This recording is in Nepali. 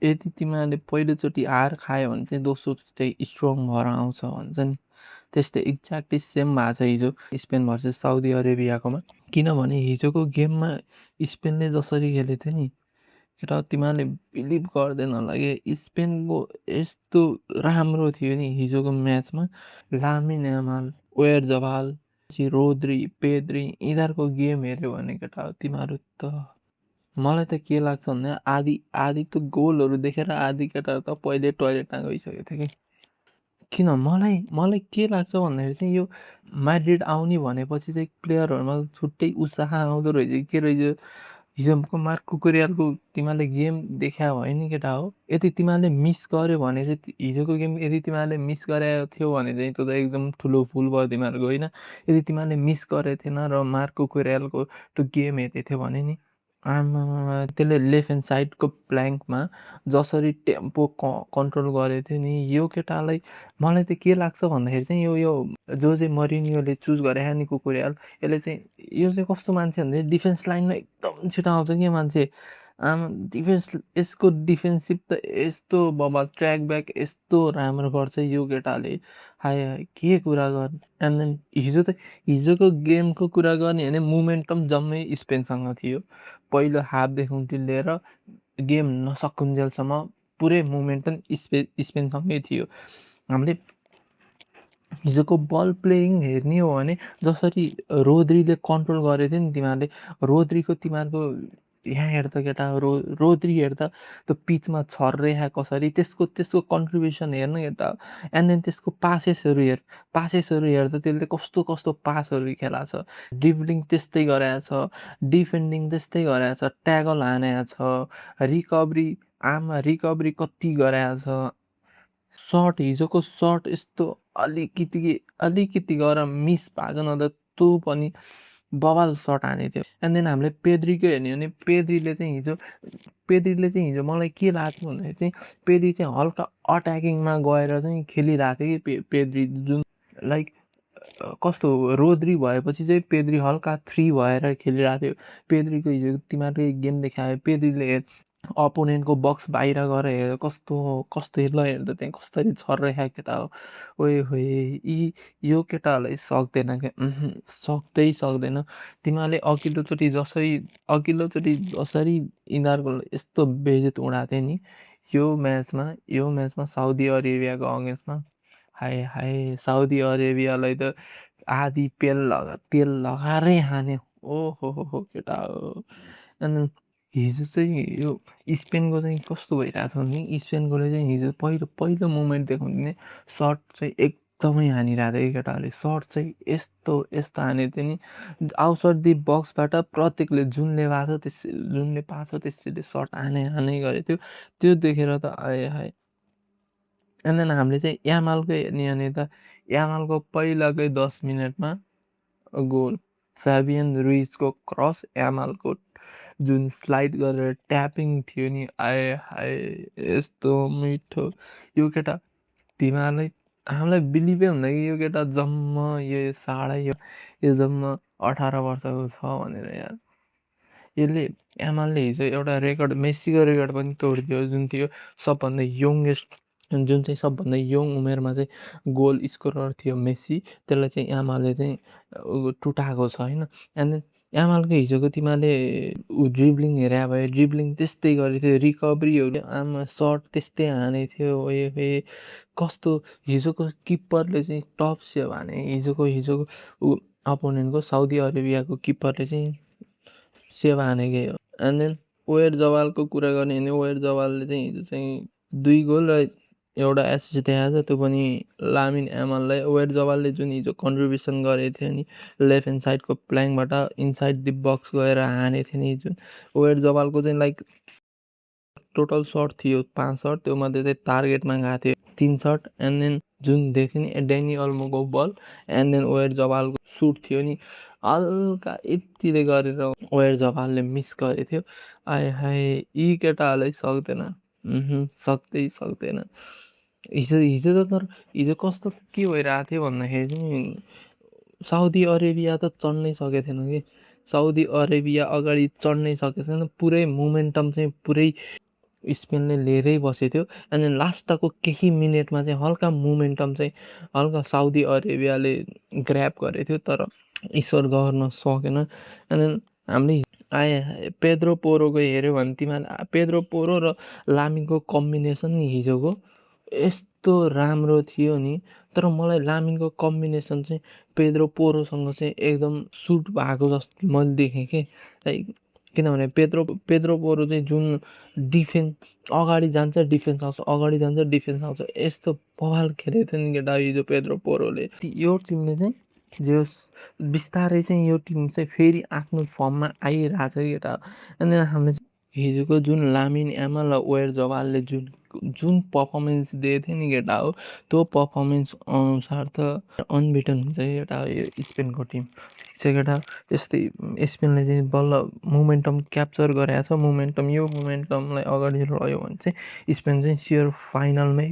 यदि तिमीहरूले पहिलोचोटि हार खायो भने चाहिँ दोस्रोचोटि चाहिँ स्ट्रङ भएर आउँछ भन्छ नि। त्यस्तै एक्ज्याक्टली सेम भएको छ हिजो स्पेन भर्सेस साउदी अरेबियाकोमा। किनभने हिजोको गेममा स्पेनले जसरी खेलेको थियो नि, केटा तिमीहरूले बिलिभ गर्दैन होला के, स्पेनको यस्तो राम्रो थियो नि हिजोको म्याचमा। लामिन यामाल, ओयारजबाल, रोद्री, पेद्री यिनीहरूको गेम हेऱ्यो भने केटा तिमीहरू त मलाई त के लाग्छ भन्दा आधी आधी त गोलहरू देखेर आधी केटाहरू त पहिले टोइलेटमा गइसकेको थियो कि। किन मलाई मलाई के लाग्छ भन्दाखेरि चाहिँ यो म्याड्रिड आउने भनेपछि चाहिँ प्लेयरहरूमा छुट्टै उत्साह आउँदो रहेछ कि के रहेछ। हिजोको मार्क कुकुरेलको तिमीहरूले गेम देखायो भयो नि केटा हो। यदि तिमीहरूले मिस गर्यो भने चाहिँ हिजोको गेम यदि तिमीहरूले मिस गरेको थियो भने चाहिँ त्यो त एकदम ठुलो भुल भयो तिमीहरूको होइन। यदि तिमीहरूले मिस गरेको थिएन र मार्क कुकुरेलको त्यो गेम हेर्दै थियो भने नि आमामामा त्यसले लेफ्ट ह्यान्ड साइडको प्ल्याङ्कमा जसरी टेम्पो कन्ट्रोल गरेको थियो नि यो केटालाई। मलाई त के लाग्छ भन्दाखेरि चाहिँ यो यो जोजे मरिनियोले चुज गरे नि कुकुरेल, यसले चाहिँ यो चाहिँ कस्तो मान्छे भन्दा डिफेन्स लाइनमा एकदम छिटो आउँछ कि मान्छे। डिफेन्स यसको डिफेन्सिभ त यस्तो बबाल ट्र्याक ब्याक यस्तो राम्रो गर्छ यो केटाले। हाय हाय के कुरा गर्ने। एन्ड देन हिजोको गेमको कुरा गर्ने भने मोमेन्टम जम्मै स्पेनसँग थियो। पहिलो हाफदेखि लिएर गेम नसकुन्जेलसम्म पुरै मोमेन्टम स्पेनसँगै थियो। हामीले हिजोको बल प्लेइङ हेर्ने हो भने जसरी रोद्रीले कन्ट्रोल गरेको थियो नि तिमीहरूले, रोद्रीको तिमीहरूको यहाँ हेर्दा केटा रोद्री हेर्दा त्यो पिचमा छर्रे कसरी त्यसको कन्ट्रिब्युसन हेर्नु केटा। एन्ड देन त्यसको पासेसहरू हेर्दा त्यसले कस्तो कस्तो पासहरू खेलाएको छ। ड्रिब्लिङ त्यस्तै गराएको छ, डिफेन्डिङ त्यस्तै गराएको छ, ट्याकल हानेको छ, रिकभरी कति गराएको छ। सर्ट हिजोको सर्ट यस्तो अलिकति गएर मिस भएको न त त्यो पनि बवाल सर्ट हानेको थियो। एन्ड देन हामीले पेद्रीको हेर्ने हो भने पेद्रीले चाहिँ हिजो मलाई के लाग्यो भन्दाखेरि चाहिँ पेद्री चाहिँ हल्का अट्याकिङमा गएर चाहिँ खेलिरहेको थियो कि पेद्री जुन लाइक कस्तो रोद्री भएपछि चाहिँ पेद्री हल्का 3 भएर खेलिरहेको थियो। पेद्रीको हिजो तिमीहरूले गेम देखायो पेद्रीले अपोनेन्टको बक्स बाहिर गएर हेर कस्तो कस्तो हेर्दा त्यहाँ कसरी छरिरहेको केटा हो। ओए होए यो केटाहरूलाई सक्दैन क्या, सक्दैन। तिमीहरूले अघिल्लोचोटि जसरी यिनीहरूको यस्तो बेइज्जत उडाएको थियो नि यो म्याचमा साउदी अरेबियाको अगेन्स्टमा हाय हाय साउदी अरेबियालाई त आधी तेल लगाएरै हान्यो। ओहो केटा हो। अनि हिजो चाहिँ यो स्पेनको चाहिँ कस्तो भइरहेको छ भने स्पेनकोले चाहिँ हिजो पहिलो मुभमेन्ट देखाउने नै सर्ट चाहिँ एकदमै हानिरहेको थियो कि केटाहरूले। सर्ट चाहिँ यस्तो हानेको थियो नि आउटसाइड दि बक्सबाट प्रत्येकले जुनले पाएको छ त्यसैले सर्ट हाने गरेको थियो। त्यो देखेर त आए हाय। एन्ड देन हामीले चाहिँ यामालको हेर्ने भने त यामालको पहिलाकै 10 मिनटमा गोल। फ्याबियन रुइजको क्रस यामालको जुन स्लाइड गरेर ट्यापिङ थियो नि आए हाय यस्तो मिठो। यो केटा हामीलाई बिलिभै हुँदैन कि यो केटा जम्मा यो जम्मा 18 वर्षको छ भनेर यार। यामालले हिजो एउटा रेकर्ड मेस्सीको रेकर्ड पनि तोडिदियो जुन थियो सबभन्दा सबभन्दा यङ उमेरमा चाहिँ गोल स्कोरर थियो मेस्सी। त्यसलाई चाहिँ यामालले चाहिँ टुटाएको छ होइन। एन्ड देन यामालको हिजोको तिमीहरूले ड्रिब्लिङ हेरे भए ड्रिब्लिङ त्यस्तै गरेको थियो, रिकभरीहरू आमा सर्ट त्यस्तै हानेको थियो। ओए कस्तो हिजोको किप्परले चाहिँ टप सेभ हाने हिजोको अपोनेन्टको साउदी अरेबियाको किप्परले चाहिँ सेभ हानेकै हो। एन्ड देन ओयारजबालको कुरा गर्ने भने ओयारजबालले चाहिँ हिजो चाहिँ 2 गोल र एउटा एसिस्ट देखाएको छ त्यो पनि लामिन यामाललाई। ओयारजबालले जुन हिजो कन्ट्रिब्युसन गरेको थियो नि लेफ्ट ह्यान्ड साइडको प्ल्याङ्कबाट इनसाइड दि बक्स गएर हानेको थियो नि जुन ओयारजबालको चाहिँ लाइक टोटल सर्ट थियो 5 सर्ट, त्योमध्ये चाहिँ टार्गेटमा गएको थियो 3 सर्ट। एन्ड देन जुन देख्यो नि डेनी अल्मोको बल एन्ड देन ओयारजबालको सुट थियो नि हल्का यतिले गरेर ओयारजबालले मिस गरेको थियो। आए हाय यी केटाहरूलाई सक्दैन। हिजो कस्तो के भइरहेको थियो भन्दाखेरि चाहिँ साउदी अरेबिया त चढ्नै सकेको थिएन कि। साउदी अरेबिया अगाडि चढ्नै सकेको छैन। पुरै मोमेन्टम चाहिँ स्पेनले लिएरै बसेको थियो। अनि लास्टको केही मिनेटमा चाहिँ हल्का मोमेन्टम चाहिँ हल्का साउदी अरेबियाले ग्र्याब गरेको थियो, तर स्कोर गर्न सकेन। अनि हामीले आए पेद्रो पोरोको हेऱ्यो भने तिमीहरूले पेद्रो पोरो र लामिनको कम्बिनेसन नि हिजोको यस्तो राम्रो थियो नि। तर मलाई लामिनको कम्बिनेसन चाहिँ पेद्रो पोरोसँग चाहिँ एकदम सुट भएको जस्तो मैले देखेँ कि। लाइक किनभने पेद्रो पोरो चाहिँ जुन डिफेन्स अगाडि जान्छ डिफेन्स आउँछ, अगाडि जान्छ डिफेन्स आउँछ, यस्तो बवाल खेलेको थियो नि केटा हिजो पेद्रो पोरोले। यो टिमले चाहिँ जे होस् बिस्तारै चाहिँ यो टिम चाहिँ फेरि आफ्नो फर्ममा आइरहेछ केटा। अनि हामीले हिजोको जुन लामिन यामाल र ओयर जवालले जुन पर्फर्मेन्स दिएको थियो नि केटा हो, त्यो पर्फर्मेन्स अनुसार त अनबिटन हुन्छ केटा यो स्पेनको टिम चाहिँ केटा। यस्तै स्पेनले चाहिँ बल्ल मोमेन्टम क्याप्चर गरेको छ। यो मोमेन्टमलाई अगाडि लग्यो भने चाहिँ स्पेन चाहिँ स्योर फाइनलमै